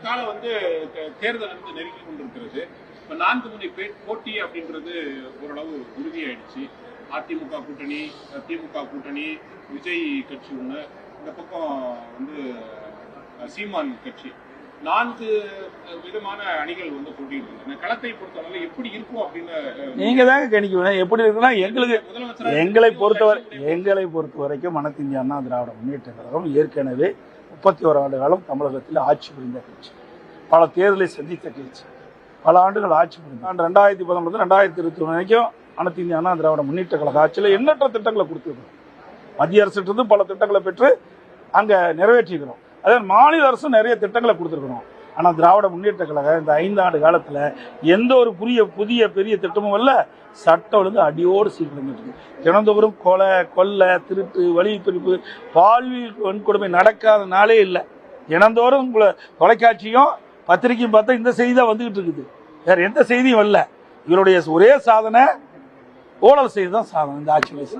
கால தேர்தல் நெருங்கி கொண்டிருக்கிறது. இப்ப 4 முனை போட்டி அப்படின்றது ஓரளவு உறுதியாயிடுச்சு. அதிமுக கூட்டணி, திமுக கூட்டணி, விஜய் கட்சி ஒண்ணு, இந்த பக்கம் சீமான் கட்சி, 4 விதமான அணிகள் போட்டியிடுறாங்க. களத்தை பொறுத்தவரை எப்படி இருக்கும் அப்படின்னு நீங்க தாங்க கணிக்கணும். எப்படி இருக்குன்னா எங்களை பொறுத்த வரைக்கும் அனைத்து இந்திய அண்ணா திராவிட முன்னேற்ற கழகம் ஏற்கனவே 31 ஆண்டு காலம் தமிழகத்தில் ஆட்சி புரிந்த கட்சி, பல தேர்தலை சந்தித்த கட்சி, பல ஆண்டுகள் ஆட்சி புரிந்த 2019 2021 வரைக்கும் அனைத்து இந்திய அண்ணா திராவிட முன்னேற்ற கழக ஆட்சியில் எண்ணற்ற திட்டங்களை கொடுத்துருக்கோம். மத்திய அரசு பல திட்டங்களை பெற்று அங்க நிறைவேற்றிக்கிறோம். அதே மாநில அரசும் நிறைய திட்டங்களை கொடுத்துருக்கணும். ஆனால் திராவிட முன்னேற்ற கழகம் இந்த 5 ஆண்டு காலத்தில் எந்த ஒரு புதிய பெரிய திட்டமும் இல்ல. சட்டம் ஒழுங்கு அடியோடு சீக்கிரம் தினந்தோறும் கொலை, கொள்ளை, திருட்டு, வழிப்பிரிப்பு, பாலியல் வன்கொடுமை நடக்காத நாளே இல்லை. தினந்தோறும் தொலைக்காட்சியும் பத்திரிகையும் பார்த்தா இந்த செய்தி தான் வந்துகிட்டு இருக்குது. வேற எந்த செய்தியும் வரல. இவருடைய ஒரே சாதனை ஊழல் செய்து தான் சாதனை இந்த ஆட்சி வயசு.